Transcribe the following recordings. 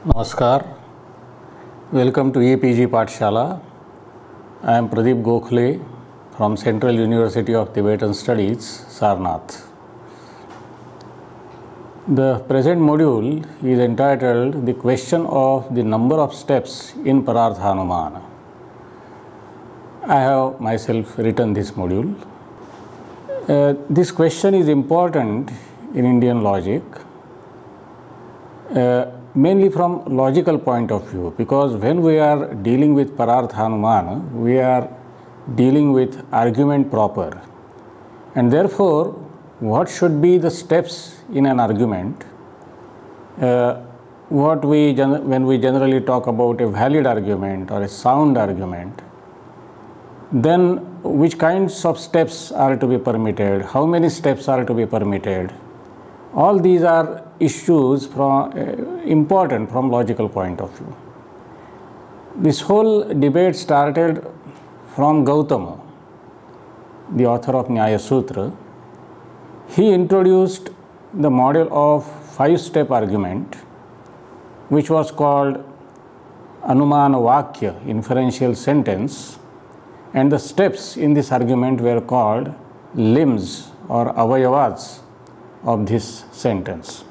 Namaskar. Welcome to EPG Pathshala. I am Pradeep Gokhale from Central University of Tibetan Studies, Sarnath. The present module is entitled The Question of the Number of Steps in Pararthanumana. I have myself written this module. This question is important in Indian logic. Mainly from logical point of view, because when we are dealing with Pararthanumana, we are dealing with argument proper, and therefore what should be the steps in an argument, when we generally talk about a valid argument or a sound argument, then which kinds of steps are to be permitted, how many steps are to be permitted. All these are issues important from logical point of view. This whole debate started from Gautama, the author of Nyaya Sutra. He introduced the model of 5-step argument, which was called Anumana Vakya, inferential sentence, and the steps in this argument were called limbs or avayavas of this sentence.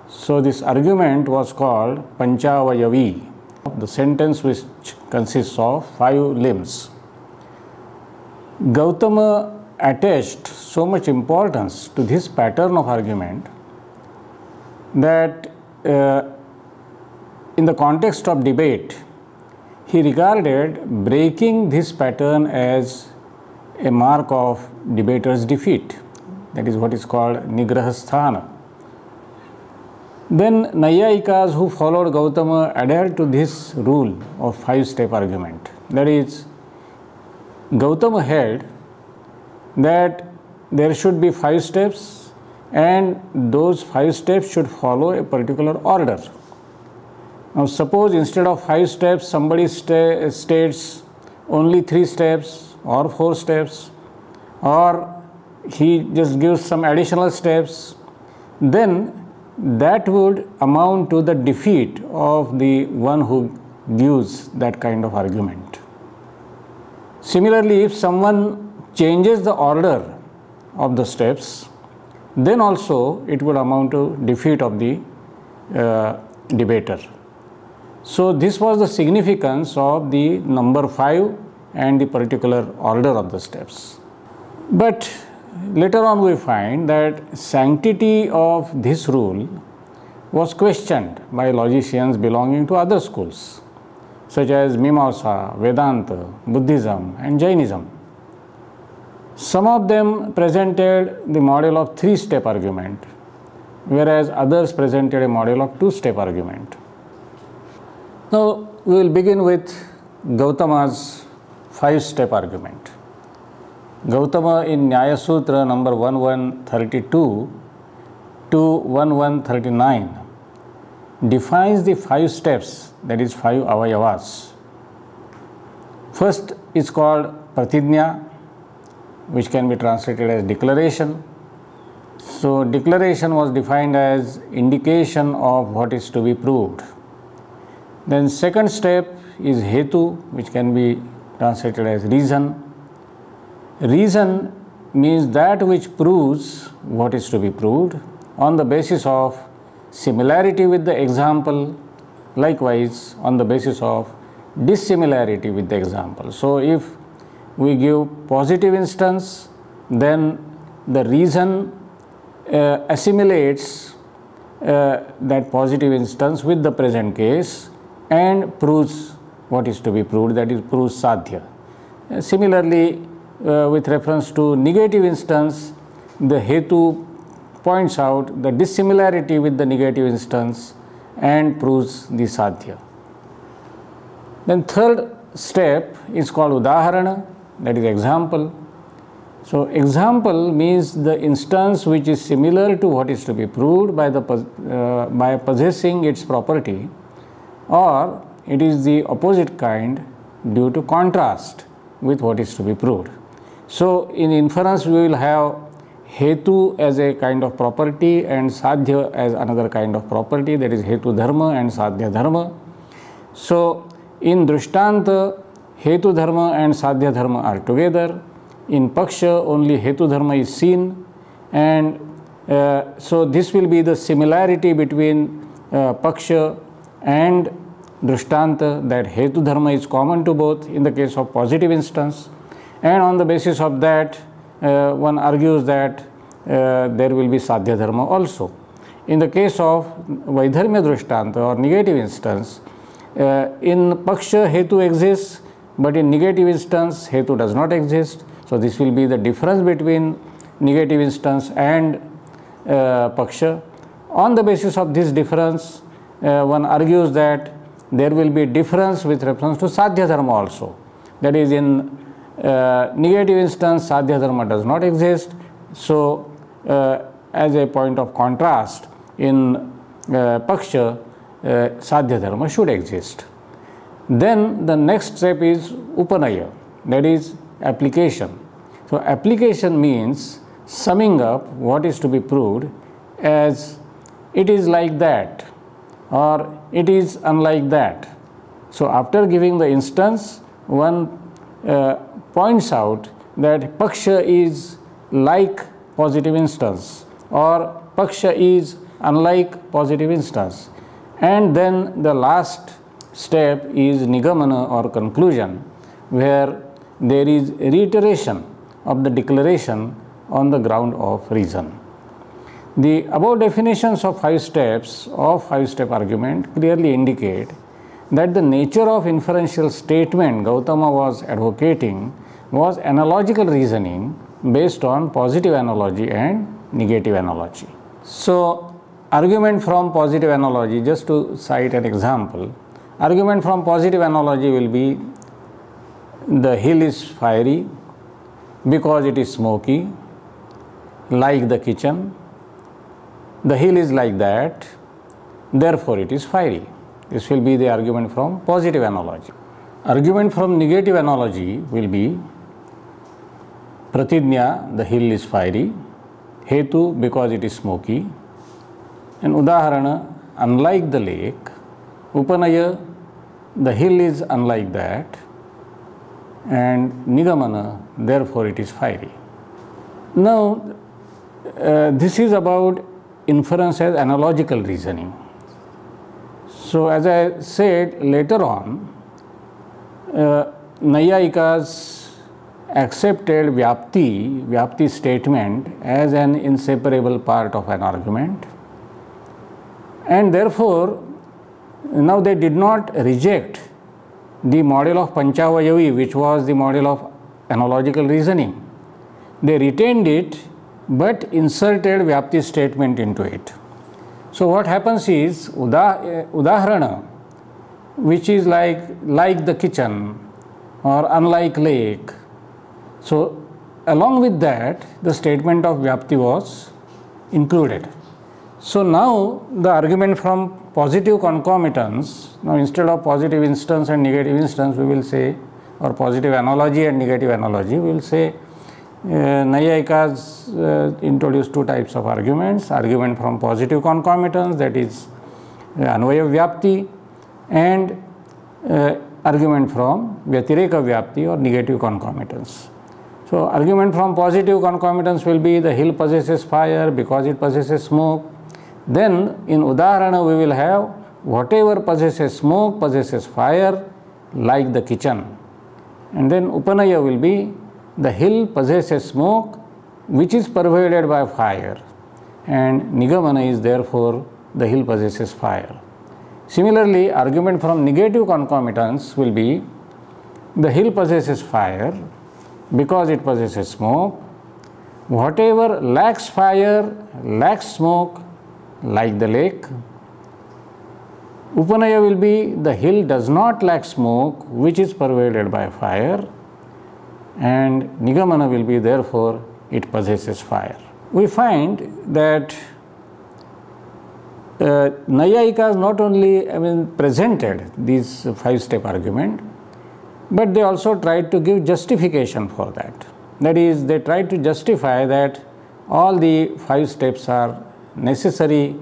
So this argument was called Panchavayavi, the sentence which consists of 5 limbs. Gautama attached so much importance to this pattern of argument that in the context of debate, he regarded breaking this pattern as a mark of debater's defeat. That is what is called Nigrahasthana. Then Nayayikas who followed Gautama adhered to this rule of 5-step argument. That is, Gautama held that there should be 5 steps and those 5 steps should follow a particular order. Now suppose instead of 5 steps somebody states only 3 steps or 4 steps, or he just gives some additional steps, then that would amount to the defeat of the one who gives that kind of argument. Similarly, if someone changes the order of the steps, then also it would amount to defeat of the debater. So this was the significance of the number 5 and the particular order of the steps. But later on we find that sanctity of this rule was questioned by logicians belonging to other schools such as Mimamsa, Vedanta, Buddhism and Jainism. Some of them presented the model of 3-step argument, whereas others presented a model of 2-step argument. Now we will begin with Gautama's 5-step argument. Gautama in Nyaya Sutra number 1132 to 1139 defines the 5 steps, that is 5 avayavas. First is called pratidnya, which can be translated as declaration. So declaration was defined as indication of what is to be proved. Then second step is hetu, which can be translated as reason. Reason means that which proves what is to be proved on the basis of similarity with the example, likewise on the basis of dissimilarity with the example. So if we give positive instance, then the reason assimilates that positive instance with the present case and proves what is to be proved, that is proves sadhya. Similarly, with reference to negative instance, the hetu points out the dissimilarity with the negative instance and proves the sadhya. Then third step is called udaharana, that is example. So example means the instance which is similar to what is to be proved by possessing its property, or it is the opposite kind due to contrast with what is to be proved. So in inference we will have Hetu as a kind of property and Sadhya as another kind of property, that is Hetu Dharma and Sadhya Dharma. So, in Drishtanta, Hetu Dharma and Sadhya Dharma are together. In Paksha, only Hetu Dharma is seen, and so this will be the similarity between Paksha and Drishtanta, that Hetu Dharma is common to both in the case of positive instance, and on the basis of that one argues that there will be Sadhya Dharma also. In the case of Vaidharmya Drishtanta or negative instance, in Paksha Hetu exists, but in negative instance Hetu does not exist. So, this will be the difference between negative instance and Paksha. On the basis of this difference, one argues that there will be difference with reference to Sadhya Dharma also. That is, in negative instance Sadhya Dharma does not exist. So, as a point of contrast, in Paksha Sadhya Dharma should exist. Then the next step is Upanaya, that is application. So, application means summing up what is to be proved as it is like that or it is unlike that. So, after giving the instance, one points out that Paksha is like positive instance or Paksha is unlike positive instance, and then the last step is Nigamana or conclusion, where there is reiteration of the declaration on the ground of reason. The above definitions of 5 steps of 5-step argument clearly indicate that the nature of inferential statement Gautama was advocating was analogical reasoning based on positive analogy and negative analogy. So, argument from positive analogy, just to cite an example, argument from positive analogy will be the hill is fiery because it is smoky, like the kitchen. The hill is like that, therefore it is fiery. This will be the argument from positive analogy. Argument from negative analogy will be Pratidnya, the hill is fiery, Hetu, because it is smoky, and Udaharana, unlike the lake, Upanaya, the hill is unlike that, and Nigamana, therefore it is fiery. Now, this is about inference as analogical reasoning. So, as I said later on, Naiyayikas accepted Vyapti statement as an inseparable part of an argument, and therefore, now they did not reject the model of Panchavayavi, which was the model of analogical reasoning. They retained it, but inserted Vyapti statement into it. So, what happens is Udaharana, which is like the kitchen or unlike lake. So, along with that, the statement of Vyapti was included. So, now the argument from positive concomitance, now instead of positive instance and negative instance, we will say, or positive analogy and negative analogy, we will say Naiyayikas introduced 2 types of arguments: argument from positive concomitance, that is Anvaya Vyapti, and argument from Vyatireka Vyapti or negative concomitance. So, argument from positive concomitance will be the hill possesses fire because it possesses smoke. Then in Udaharana we will have whatever possesses smoke possesses fire, like the kitchen. And then Upanaya will be the hill possesses smoke which is pervaded by fire, and Nigamana is therefore the hill possesses fire. Similarly, argument from negative concomitance will be the hill possesses fire because it possesses smoke. Whatever lacks fire lacks smoke, like the lake. Upanaya will be the hill does not lack smoke which is pervaded by fire, and Nigamana will be therefore it possesses fire. We find that Naiyayikas not only presented these 5-step argument, but they also tried to give justification for that. That is, they tried to justify that all the 5 steps are necessary.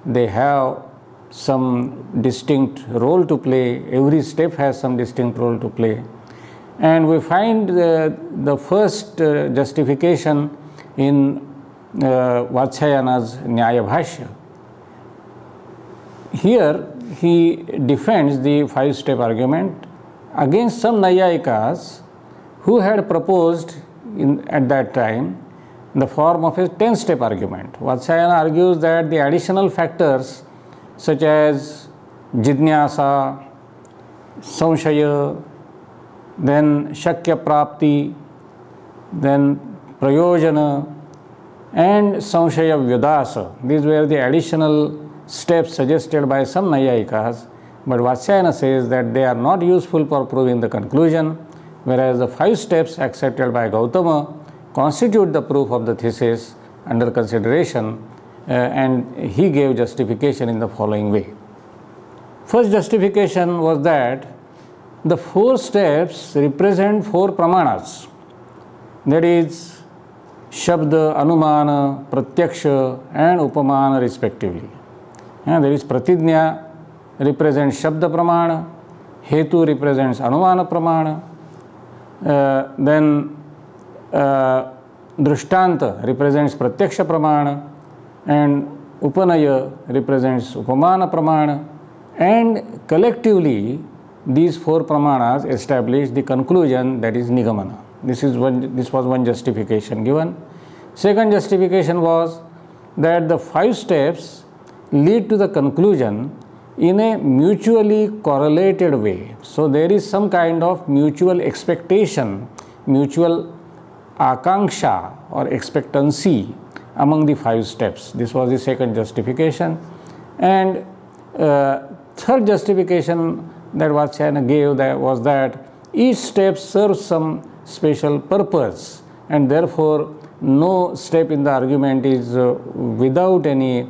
They have some distinct role to play. Every step has some distinct role to play. And we find the first justification in Vatsyayana's Nyaya Bhashya. Here he defends the 5-step argument against some Naiyayikas who had proposed at that time the form of a 10-step argument. Vatsyayana argues that the additional factors such as Jidnyasa, Samshaya, then Shakya Prapti, then Prayojana and Samshaya Vyadasa, these were the additional steps suggested by some Naiyayikas, but Vatsyayana says that they are not useful for proving the conclusion, whereas the 5 steps accepted by Gautama constitute the proof of the thesis under consideration, and he gave justification in the following way. First justification was that the 4 steps represent 4 pramanas, that is Shabda, Anumana, Pratyaksha and Upamana respectively. That is Pratijna represents Shabda Pramana, Hetu represents Anumana Pramana, then Drishtanta represents Pratyaksha Pramana, and Upanaya represents Upamana Pramana, and collectively these 4 pramanas establish the conclusion, that is Nigamana. This was one justification given. Second justification was that the 5 steps lead to the conclusion in a mutually correlated way. So there is some kind of mutual expectation, mutual akanksha or expectancy among the 5 steps. This was the second justification. And third justification that Vatsyayana gave was that each step serves some special purpose, and therefore no step in the argument is without any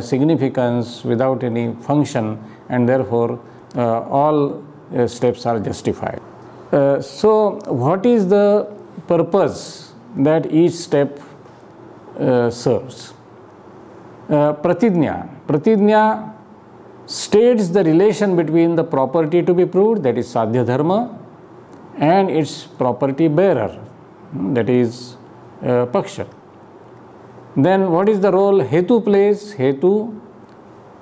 significance, without any function, and therefore all steps are justified. So what is the purpose that each step serves? Pratijna states the relation between the property to be proved, that is Sadhya Dharma, and its property bearer, that is Paksha. Then what is the role Hetu plays? Hetu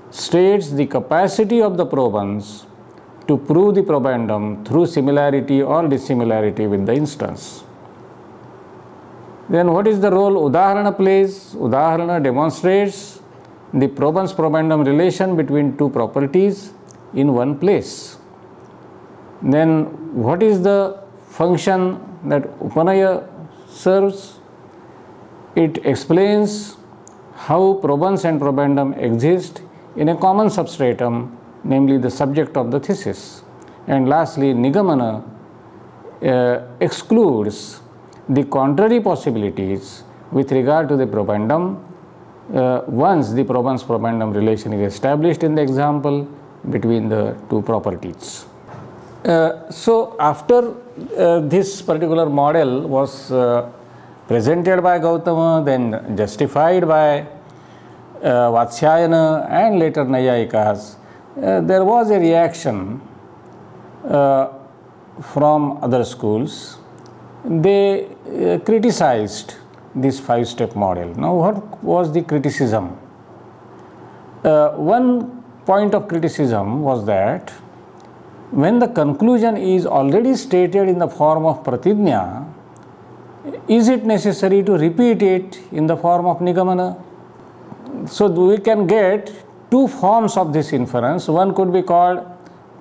states the capacity of the probans to prove the probandum through similarity or dissimilarity with the instance. Then what is the role Udaharana plays? Udaharana demonstrates the probans probandum relation between 2 properties in one place. Then what is the function that Upanaya serves? It explains how probans and probandum exist in a common substratum, namely the subject of the thesis. And lastly, Nigamana excludes the contrary possibilities with regard to the probandum once the probans probandum relation is established in the example between the 2 properties. So after this particular model was presented by Gautama, then justified by Vatsyayana and later Naiyayikas, there was a reaction from other schools. They criticized this 5-step model. Now what was the criticism? One point of criticism was that when the conclusion is already stated in the form of Pratijna, is it necessary to repeat it in the form of Nigamana? So we can get 2 forms of this inference. One could be called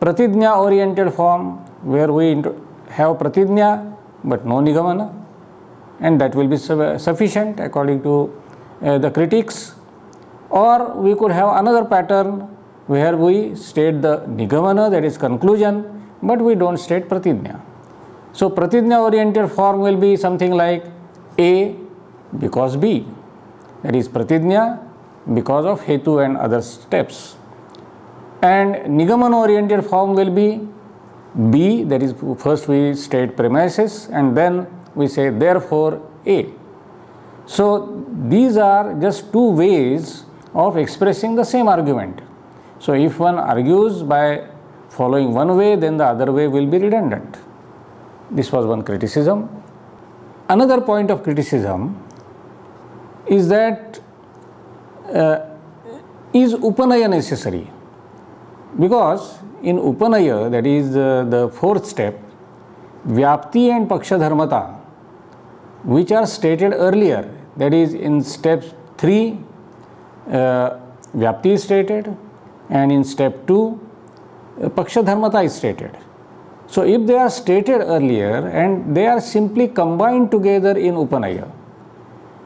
Pratijna oriented form, where we have Pratijna but no Nigamana, and that will be sufficient according to the critics. Or we could have another pattern where we state the Nigamana, that is conclusion, but we don't state Pratijna. So Pratijna oriented form will be something like A because B, that is Pratijna because of Hetu and other steps. And Nigamana oriented form will be B, that is first we state premises and then we say therefore A. So these are just two ways of expressing the same argument. So if one argues by following one way, then the other way will be redundant. This was one criticism. Another point of criticism is that is Upanaya necessary? Because in Upanaya, that is the fourth step, Vyapti and Pakshadharmata, which are stated earlier, that is in step 3, Vyapti is stated, and in step 2, Pakshadharmata is stated. So if they are stated earlier and they are simply combined together in Upanaya,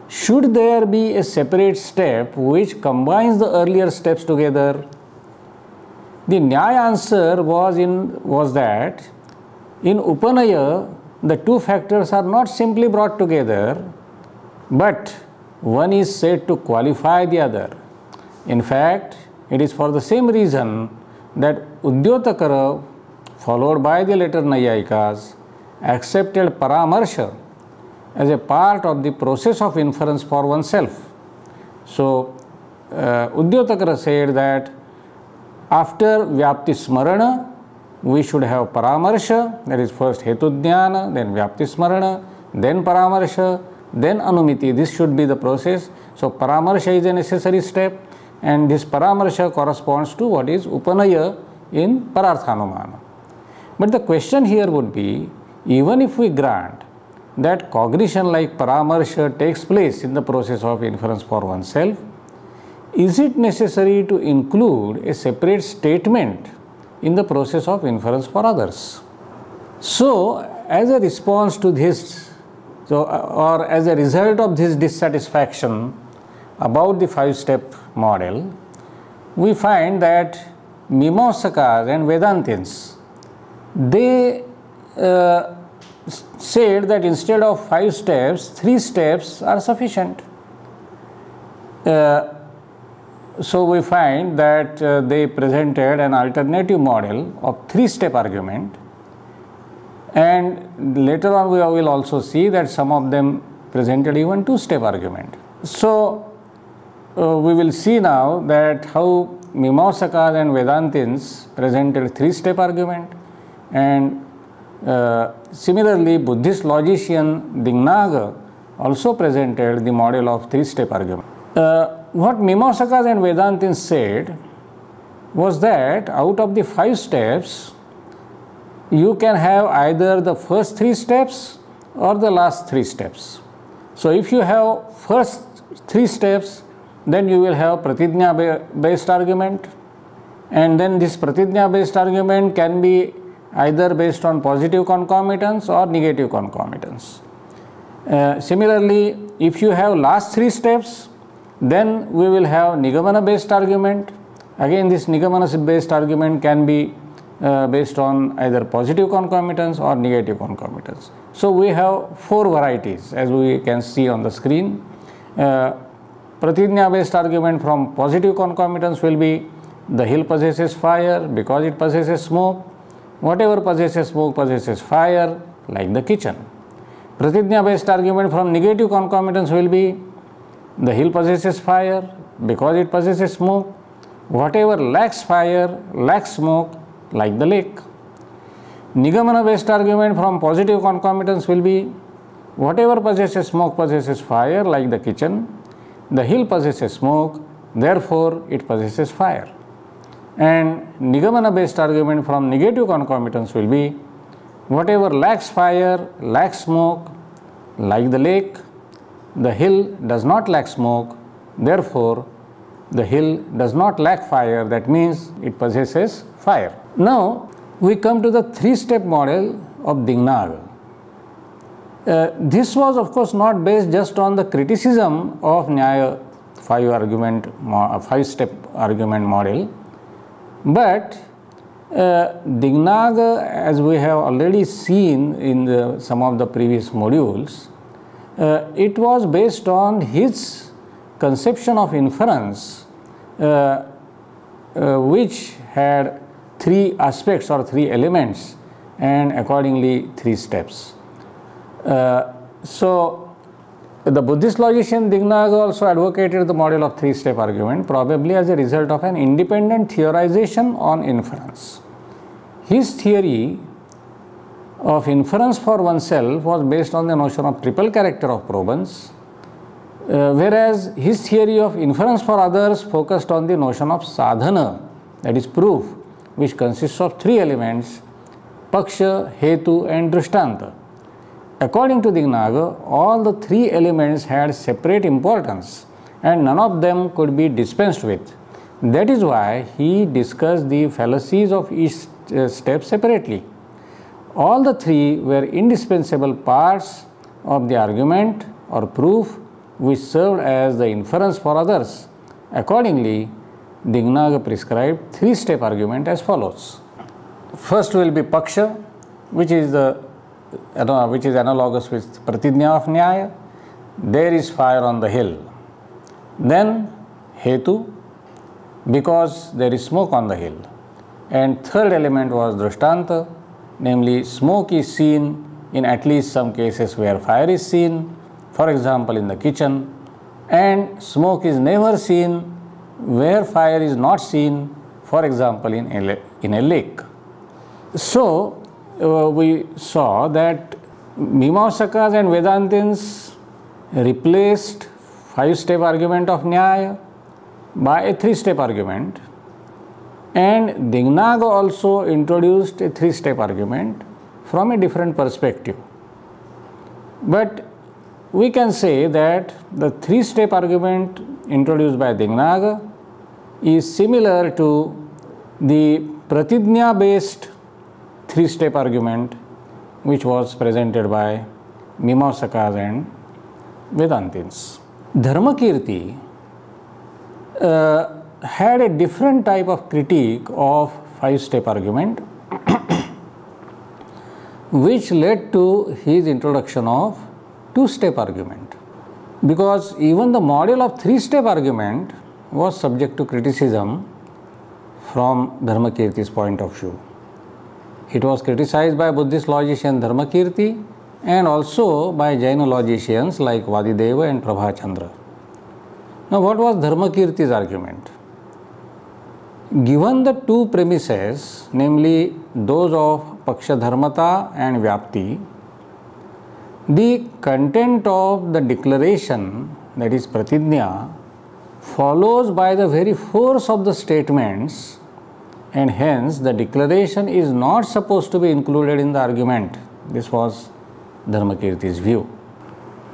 should there be a separate step which combines the earlier steps together? The Nyaya answer was that in Upanaya the two factors are not simply brought together, but one is said to qualify the other. In fact, it is for the same reason that Udyotakara, followed by the later Nayayikas, accepted Paramarsha as a part of the process of inference for oneself. So, Udyotakara said that after Vyapti Smarana, we should have Paramarsha, that is first Hetudhyana, then Vyapti Smarana, then Paramarsha, then Anumiti. This should be the process. So, Paramarsha is a necessary step, and this Paramarsha corresponds to what is Upanaya in Pararthanumana. But the question here would be, even if we grant that cognition like Paramarsha takes place in the process of inference for oneself, is it necessary to include a separate statement in the process of inference for others? So, as a response to this, or as a result of this dissatisfaction about the 5-step model, we find that Mimamsakas and Vedantins, they said that instead of 5 steps, 3 steps are sufficient. So we find that they presented an alternative model of 3-step argument, and later on we will also see that some of them presented even 2-step argument. So we will see now that how Mimamsakas and Vedantins presented 3-step argument, and similarly Buddhist logician Dignaga also presented the model of 3-step argument. What Mimamsakas and Vedantins said was that out of the 5 steps, you can have either the first 3 steps or the last 3 steps. So if you have first 3 steps, then you will have Pratijna based argument, and then this Pratijna based argument can be either based on positive concomitance or negative concomitance. Similarly, if you have last 3 steps, then we will have Nigamana based argument. Again, this Nigamana based argument can be based on either positive concomitance or negative concomitance. So we have 4 varieties, as we can see on the screen. Pratijna based argument from positive concomitance will be the hill possesses fire because it possesses smoke. Whatever possesses smoke possesses fire, like the kitchen. Pratijna based argument from negative concomitance will be the hill possesses fire because it possesses smoke. Whatever lacks fire, lacks smoke, like the lake. Nigamana based argument from positive concomitance will be whatever possesses smoke possesses fire, like the kitchen. The hill possesses smoke, therefore it possesses fire. And Nigamana based argument from negative concomitance will be whatever lacks fire, lacks smoke, like the lake. The hill does not lack smoke, therefore the hill does not lack fire, that means it possesses fire. Now we come to the 3-step model of Dignaga. This was of course not based just on the criticism of Nyaya 5-step argument model, but Dignaga, as we have already seen in some of the previous modules, it was based on his conception of inference, which had 3 aspects or 3 elements and accordingly 3 steps. So The Buddhist logician Dignaga also advocated the model of three-step argument, probably as a result of an independent theorization on inference. His theory of inference for oneself was based on the notion of triple character of probans, whereas his theory of inference for others focused on the notion of sadhana, that is proof, which consists of three elements: paksha, hetu and drishtanta. According to Dignaga, all the three elements had separate importance and none of them could be dispensed with. That is why he discussed the fallacies of each step separately. All the three were indispensable parts of the argument or proof which served as the inference for others. Accordingly, Dignaga prescribed three-step argument as follows. First will be paksha, which is analogous with pratijna of nyaya. There is fire on the hill. Then hetu, because there is smoke on the hill. And third element was drishtanta, namely smoke is seen in at least some cases where fire is seen, for example in the kitchen, and smoke is never seen where fire is not seen, for example in a lake. So we saw that Mimamsakas and Vedantins replaced five-step argument of Nyaya by a three-step argument, and Dignaga also introduced a three-step argument from a different perspective. But we can say that the three-step argument introduced by Dignaga is similar to the pratijna-based three-step argument which was presented by Mimamsakas and Vedantins. Dharmakirti had a different type of critique of five-step argument which led to his introduction of two-step argument, because even the model of three-step argument was subject to criticism from Dharmakirti's point of view. It was criticized by Buddhist logician Dharmakirti and also by Jaina logicians like Vadideva and Prabhachandra. Now, what was Dharmakirti's argument? Given the two premises, namely those of paksha dharmata and vyapti, the content of the declaration, that is pratijna, follows by the very force of the statements, and hence the declaration is not supposed to be included in the argument. This was Dharmakirti's view.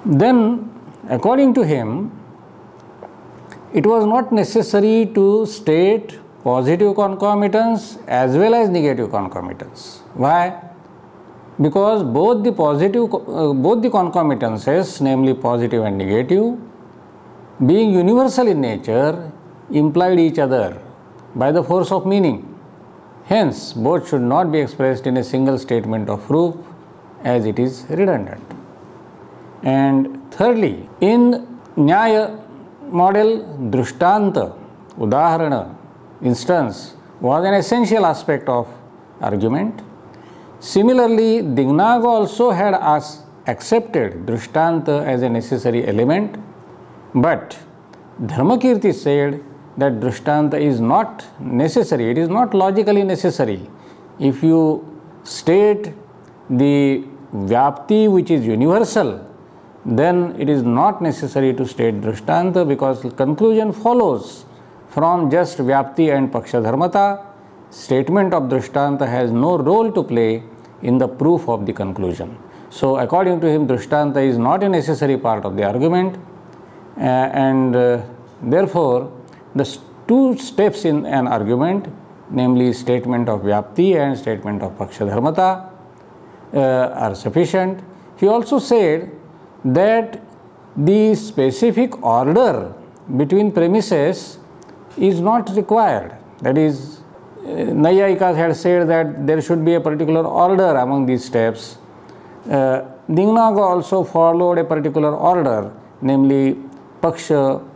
Then, according to him, it was not necessary to state positive concomitance as well as negative concomitance. Why? Because both the concomitances, namely positive and negative, being universal in nature, implied each other by the force of meaning. Hence, both should not be expressed in a single statement of proof, as it is redundant. And thirdly, in Nyaya model, drishtanta, udaharana, instance, was an essential aspect of argument. Similarly, Dignaga also had accepted drishtanta as a necessary element, but Dharmakirti said that drishtanta is not necessary, it is not logically necessary. If you state the vyapti which is universal, then it is not necessary to state drishtanta, because the conclusion follows from just vyapti and paksha dharmata. Statement of drishtanta has no role to play in the proof of the conclusion. So, according to him, drishtanta is not a necessary part of the argument, and therefore, the two steps in an argument, namely statement of vyapti and statement of paksha dharmata, are sufficient. He also said that the specific order between premises is not required. That is, Nayayikas had said that there should be a particular order among these steps. Dignaga also followed a particular order, namely paksha,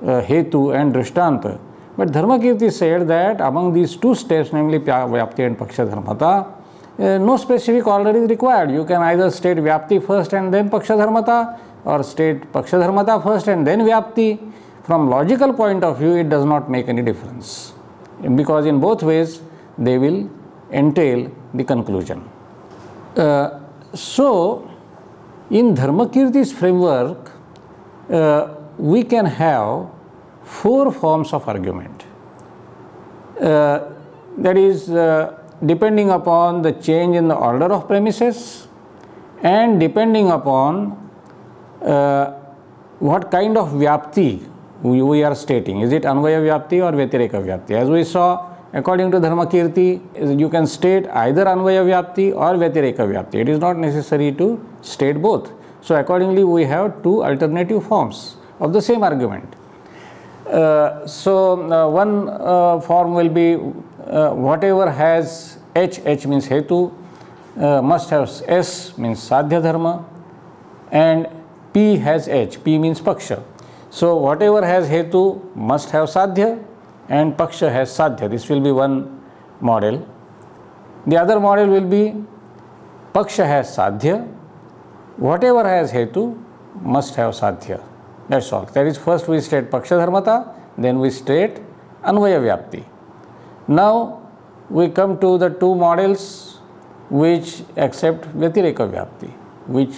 hetu and drishtanta. But Dharmakirti said that among these two steps, namely vyapti and paksha dharmata, no specific order is required. You can either state Vyapti first and then Pakshadharmata, or state Pakshadharmata first and then Vyapti. From logical point of view, it does not make any difference, because in both ways they will entail the conclusion. So, in Dharmakirti's framework, we can have 4 forms of argument. That is, depending upon the change in the order of premises and depending upon what kind of Vyapti we are stating. Is it Anvaya Vyapti or Vyatireka Vyapti? As we saw, according to Dharmakirti, you can state either Anvaya Vyapti or Vyatireka Vyapti. It is not necessary to state both. So, accordingly, we have 2 alternative forms of the same argument. One form will be whatever has H means Hetu, must have S means Sadhya Dharma, and P has H, P means Paksha. So, whatever has Hetu must have Sadhya and Paksha has Sadhya. This will be one model. The other model will be Paksha has Sadhya, whatever has Hetu must have Sadhya. That's all. That is, first we state Pakshadharmata, then we state Anvaya Vyapti. Now, we come to the 2 models which accept Vyatireka Vyapti, which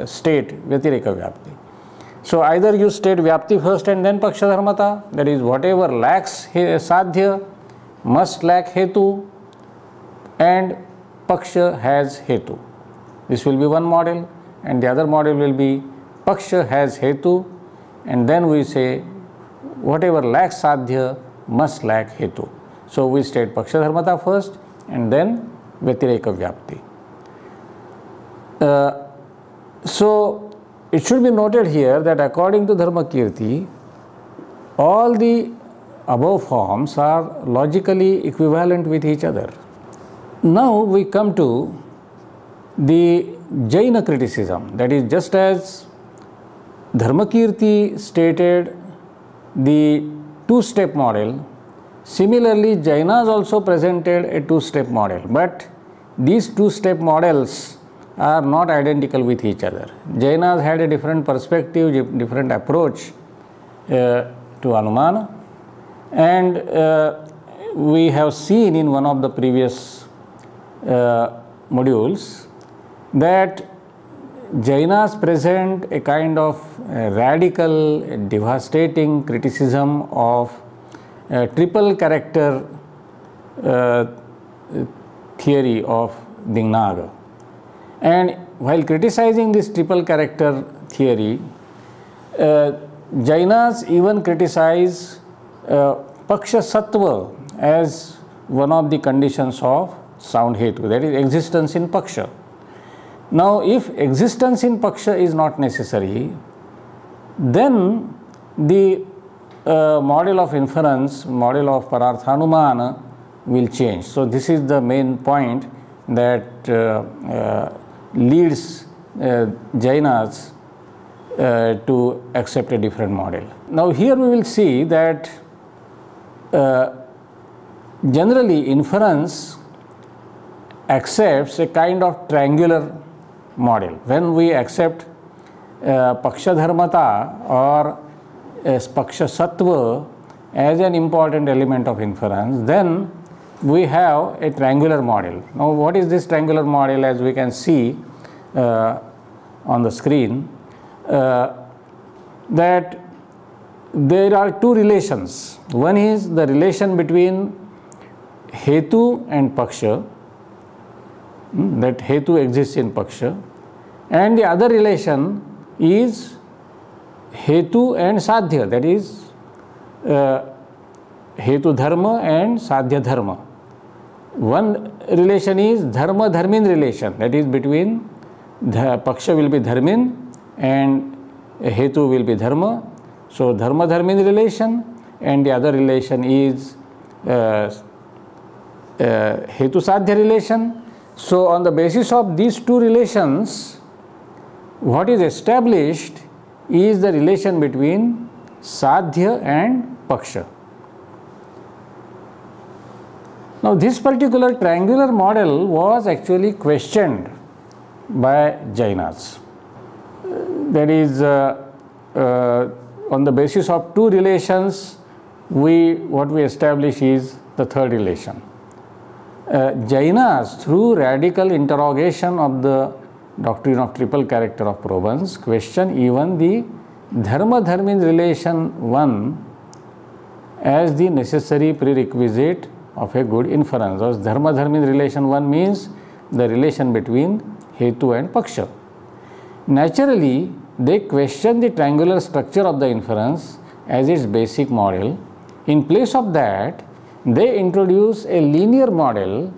state Vyatireka Vyapti. So, either you state Vyapti first and then Pakshadharmata, that is, whatever lacks Sadhya must lack Hetu, and Paksha has Hetu. This will be one model, and the other model will be Paksha has Hetu, and then we say whatever lacks Sadhya must lack Hetu. So, we state Pakshadharmata first and then Vyatireka Vyapti. So, it should be noted here that according to Dharmakirti, all the above forms are logically equivalent with each other. Now, we come to the Jaina criticism, that is, just as Dharmakirti stated the 2-step model, similarly Jainas also presented a 2-step model, but these 2-step models are not identical with each other. Jainas had a different perspective, different approach to Anumana, and we have seen in one of the previous modules that Jainas present a kind of radical, devastating criticism of triple character theory of Dignaga. And while criticizing this triple character theory, Jainas even criticize Paksha Sattva as one of the conditions of sound Hetu, that is, existence in Paksha. Now, if existence in Paksha is not necessary, then the model of inference, model of Pararthanumana will change. So, this is the main point that leads Jainas to accept a different model. Now, here we will see that generally inference accepts a kind of triangular model. When we accept Pakshadharmata or Paksha Sattva as an important element of inference, then we have a triangular model. Now, what is this triangular model? As we can see on the screen, that there are 2 relations. One is the relation between Hetu and Paksha, that Hetu exists in Paksha, and the other relation is Hetu and Sadhya, that is Hetu Dharma and Sadhya Dharma. One relation is Dharma Dharmin relation, that is between the Paksha will be Dharmin and Hetu will be Dharma. So, Dharma Dharmin relation, and the other relation is Hetu Sadhya relation. So, on the basis of these 2 relations, what is established is the relation between Sadhya and Paksha. Now this particular triangular model was actually questioned by Jainas. That is, on the basis of two relations, what we establish is the third relation. Jainas, through radical interrogation of the doctrine of triple character of probans, question even the Dharma-Dharmin relation 1 as the necessary prerequisite of a good inference. Thus, Dharma-Dharmin relation 1 means the relation between Hetu and Paksha. Naturally, they question the triangular structure of the inference as its basic model. In place of that, they introduce a linear model,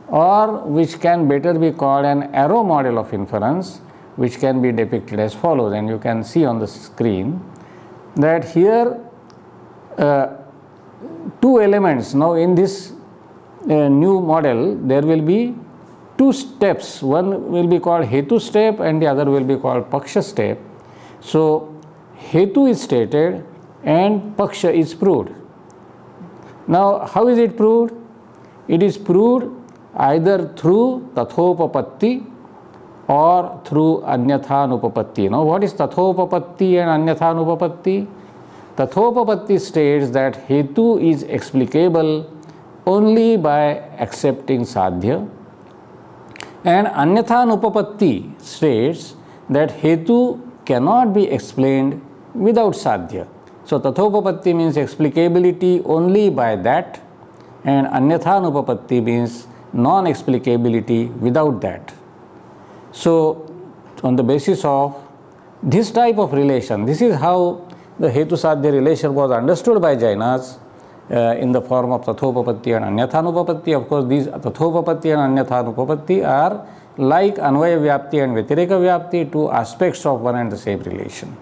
or which can better be called an arrow model of inference, which can be depicted as follows. And you can see on the screen that here two elements. Now in this new model, there will be two steps. One will be called Hetu step and the other will be called Paksha step. So Hetu is stated and Paksha is proved. Now how is it proved? It is proved either through Tathopapatti or through Anyathanupapatti. Now what is Tathopapatti and Anyathanupapatti? Tathopapatti states that Hetu is explicable only by accepting Sadhya, and Anyathanupapatti states that Hetu cannot be explained without Sadhya. So Tathopapatti means explicability only by that, and Anyathanupapatti means non-explicability without that. So on the basis of this type of relation, this is how the Hetu Sadhya relation was understood by Jainas in the form of Tathopapatti and Anyathanupapatti. Of course, these Tathopapatti and Anyathanupapatti are like Anvaya Vyapti and Vyatireka Vyapti, two aspects of one and the same relation.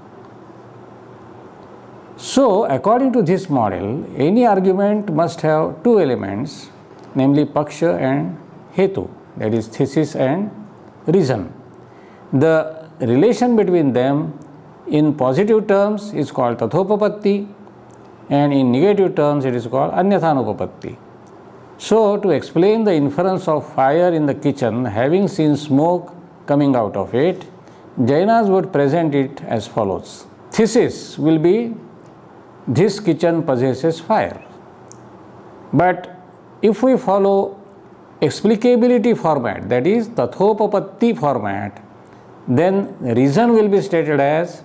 So according to this model, any argument must have two elements, namely Paksha and Hetu, that is thesis and reason. The relation between them in positive terms is called Tathopapatti, and in negative terms it is called Anyathanupapatti. So to explain the inference of fire in the kitchen having seen smoke coming out of it, Jainas would present it as follows. Thesis will be, this kitchen possesses fire. But if we follow explicability format, that is Tathopapatti format, then reason will be stated as,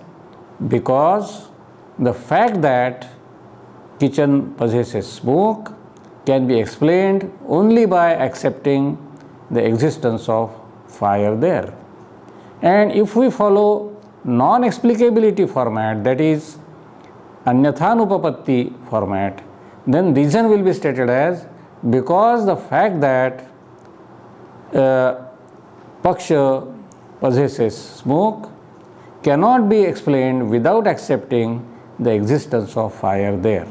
because the fact that kitchen possesses smoke can be explained only by accepting the existence of fire there. And if we follow non-explicability format, that is Anyathanupapatti format, then reason will be stated as, because the fact that Paksha possesses smoke cannot be explained without accepting the existence of fire there.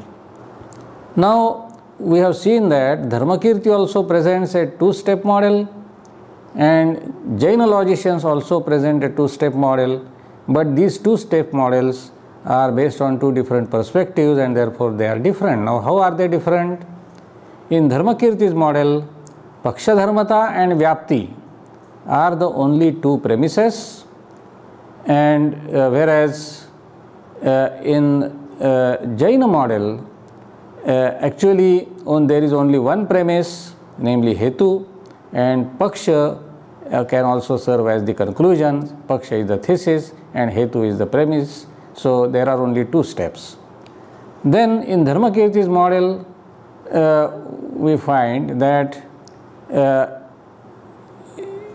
Now we have seen that Dharmakirti also presents a two-step model and Jaina logicians also present a two-step model, but these two-step models are based on two different perspectives and therefore they are different. Now how are they different? In Dharmakirti's model, Paksha Dharmata and Vyapti are the only two premises, and whereas in Jaina model actually there is only one premise, namely Hetu, and Paksha can also serve as the conclusion. Paksha is the thesis and Hetu is the premise. So there are only two steps. Then in Dharmakirti's model we find that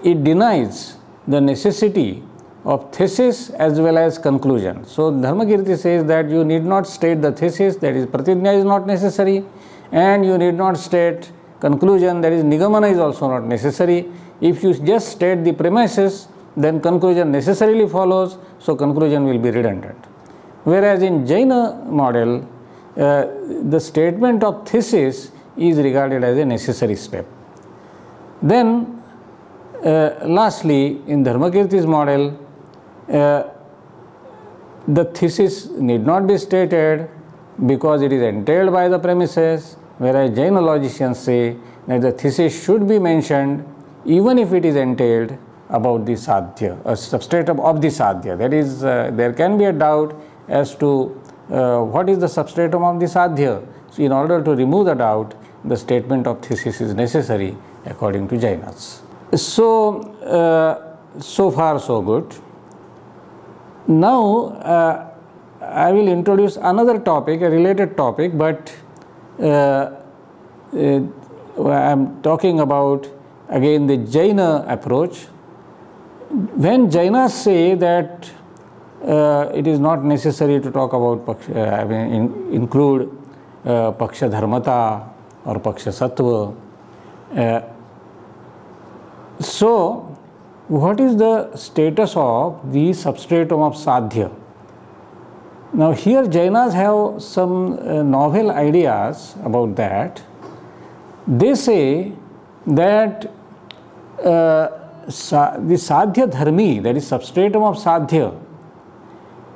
it denies the necessity of thesis as well as conclusion. So Dharmakirti says that you need not state the thesis, that is Pratijna is not necessary, and you need not state conclusion, that is Nigamana is also not necessary. If you just state the premises, then conclusion necessarily follows, so conclusion will be redundant. Whereas in Jaina model, the statement of thesis is regarded as a necessary step. Then lastly, in Dharmakirti's model, the thesis need not be stated because it is entailed by the premises, whereas Jaina logicians say that the thesis should be mentioned even if it is entailed about the sadhya, a substratum of the sadhya. That is, there can be a doubt as to what is the substratum of the sadhya. So, in order to remove the doubt, the statement of thesis is necessary according to Jainas. So, so far so good. Now, I will introduce another topic, a related topic, but I am talking about again the Jaina approach. When Jainas say that it is not necessary to talk about include Paksha Dharmata or Paksha Sattva, so what is the status of the substratum of sadhya? Now, here Jainas have some novel ideas about that. They say that the sadhya dharmi, that is substratum of sadhya,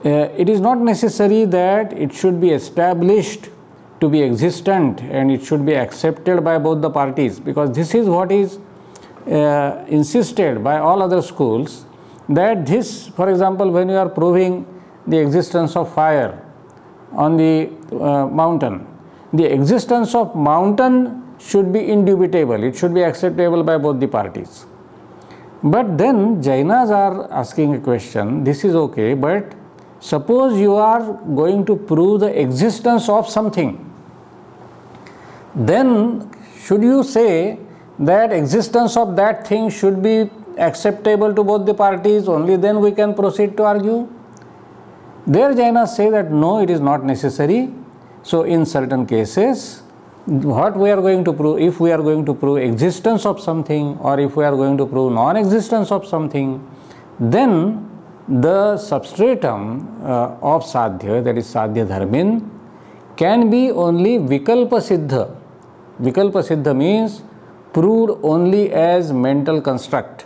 it is not necessary that it should be established to be existent and it should be accepted by both the parties, because this is what is insisted by all other schools, that this, for example, when you are proving the existence of fire on the mountain, the existence of mountain should be indubitable, it should be acceptable by both the parties. But then Jainas are asking a question, this is okay, but suppose you are going to prove the existence of something, then should you say that existence of that thing should be acceptable to both the parties, only then we can proceed to argue? There Jainas say that no, it is not necessary. So in certain cases, what we are going to prove, if we are going to prove existence of something or if we are going to prove non-existence of something, then the substratum of sadhya, that is sadhya dharmin, can be only vikalpa siddha. Vikalpa siddha means proved only as mental construct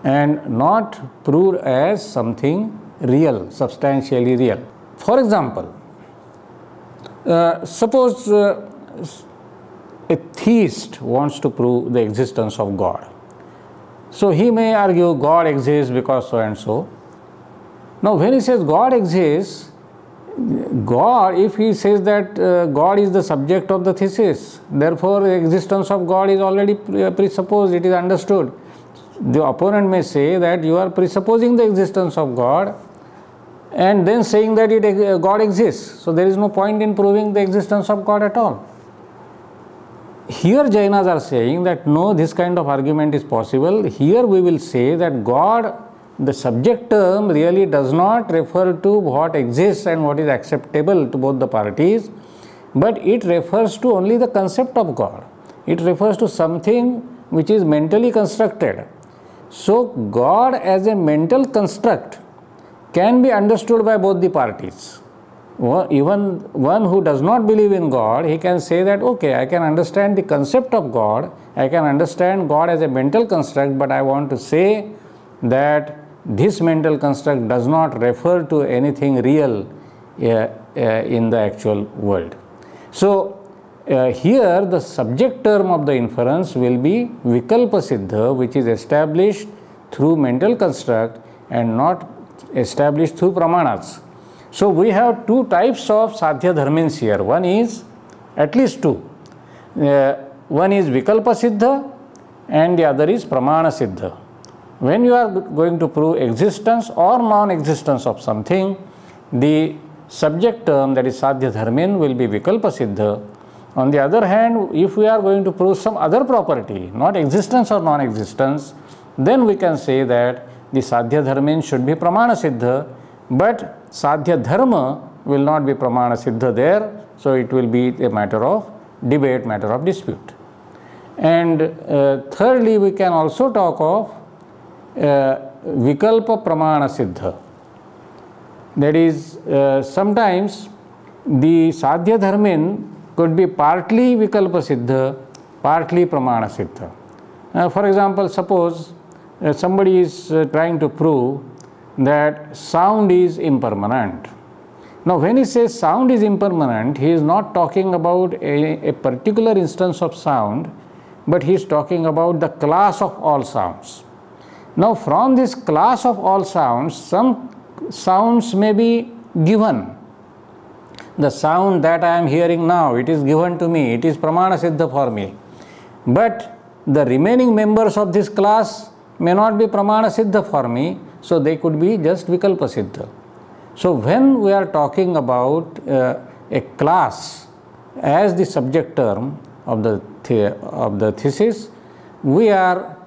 and not proved as something real, substantially real. For example, suppose a theist wants to prove the existence of God. So he may argue God exists because so and so. Now when he says God exists, God, if he says that God is the subject of the thesis, therefore the existence of God is already presupposed, it is understood. The opponent may say that you are presupposing the existence of God and then saying that God exists. So there is no point in proving the existence of God at all. Here Jainas are saying that no, this kind of argument is possible. Here we will say that God, the subject term, really does not refer to what exists and what is acceptable to both the parties, but it refers to only the concept of God. It refers to something which is mentally constructed. So God as a mental construct can be understood by both the parties. Even one who does not believe in God, he can say that, okay, I can understand the concept of God, I can understand God as a mental construct, but I want to say that this mental construct does not refer to anything real in the actual world. So here the subject term of the inference will be vikalpa siddha, which is established through mental construct and not established through pramanas. So we have two types of sadhya dharmins here. One is, at least two. One is vikalpa siddha and the other is pramana siddha. When you are going to prove existence or non-existence of something, the subject term, that is sadhya dharmin, will be vikalpa siddha. On the other hand, if we are going to prove some other property, not existence or non-existence, then we can say that the sadhya dharmin should be pramana siddha, but sadhya dharma will not be pramana siddha there, so it will be a matter of debate, matter of dispute. And thirdly, we can also talk of vikalpa pramana siddha. That is, sometimes the sadhya dharmin could be partly vikalpa siddha, partly pramana siddha. For example, suppose somebody is trying to prove that sound is impermanent. Now, when he says sound is impermanent, he is not talking about a particular instance of sound, but he is talking about the class of all sounds. Now, from this class of all sounds, some sounds may be given. The sound that I am hearing now, it is given to me, it is pramana siddha for me. But the remaining members of this class may not be pramana siddha for me, so they could be just vikalpa siddha. So, when we are talking about a class as the subject term of the thesis, we are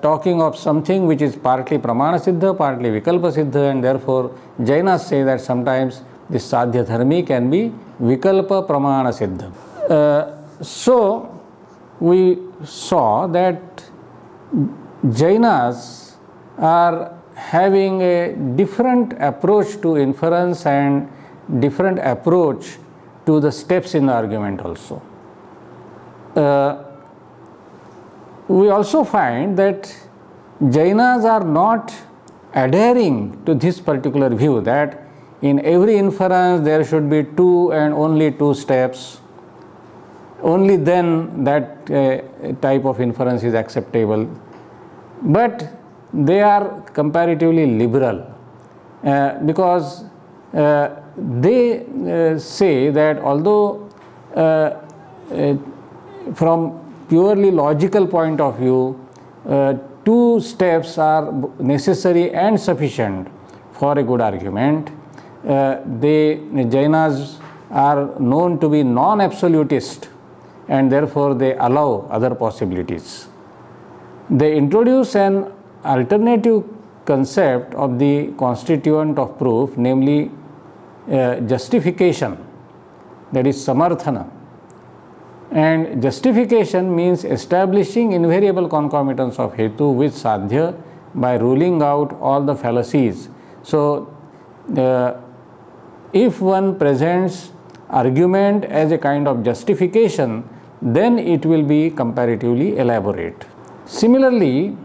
talking of something which is partly pramana siddha, partly vikalpa siddha, and therefore Jainas say that sometimes this sadhya dharmi can be vikalpa pramana siddha. So, we saw that Jainas are having a different approach to inference and different approach to the steps in the argument also. We also find that Jainas are not adhering to this particular view that in every inference there should be 2 and only 2 steps. Only then that type of inference is acceptable. But they are comparatively liberal because they say that although from purely logical point of view 2 steps are necessary and sufficient for a good argument, Jainas are known to be non-absolutist and therefore they allow other possibilities. They introduce an alternative concept of the constituent of proof, namely justification, that is samarthana. And justification means establishing invariable concomitance of hetu with sadhya by ruling out all the fallacies. So, if one presents argument as a kind of justification, then it will be comparatively elaborate. Similarly,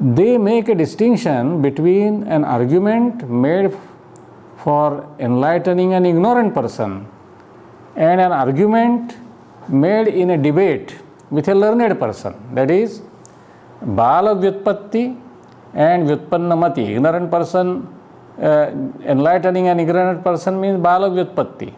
they make a distinction between an argument made for enlightening an ignorant person and an argument made in a debate with a learned person. That is, Bala Vyutpatti and Vyutpannamati. Ignorant person, enlightening an ignorant person means Bala Vyutpatti.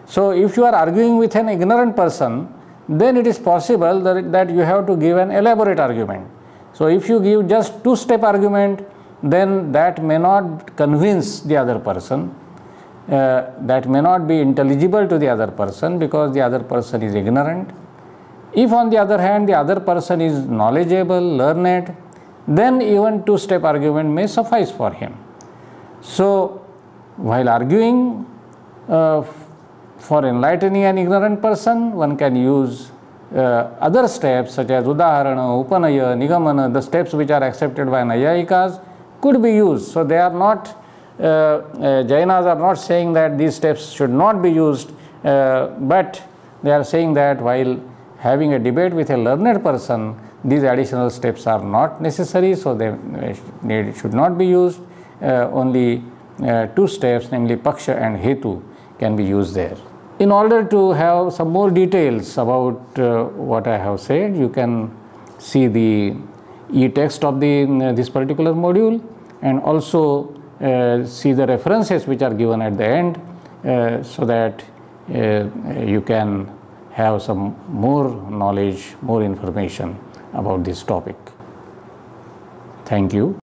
So, if you are arguing with an ignorant person, then it is possible that you have to give an elaborate argument. So, if you give just 2-step argument, then that may not convince the other person, that may not be intelligible to the other person because the other person is ignorant. If on the other hand the other person is knowledgeable, learned, then even 2-step argument may suffice for him. So, while arguing for enlightening an ignorant person, one can use other steps such as udaharana, upanaya, nigamana, the steps which are accepted by Nayayikas could be used. So, they are not, Jainas are not saying that these steps should not be used, but they are saying that while having a debate with a learned person, these additional steps are not necessary, so they should not be used. Only 2 steps, namely paksha and hetu, can be used there. In order to have some more details about what I have said, you can see the e-text of this particular module and also see the references which are given at the end so that you can have some more knowledge, more information about this topic. Thank you.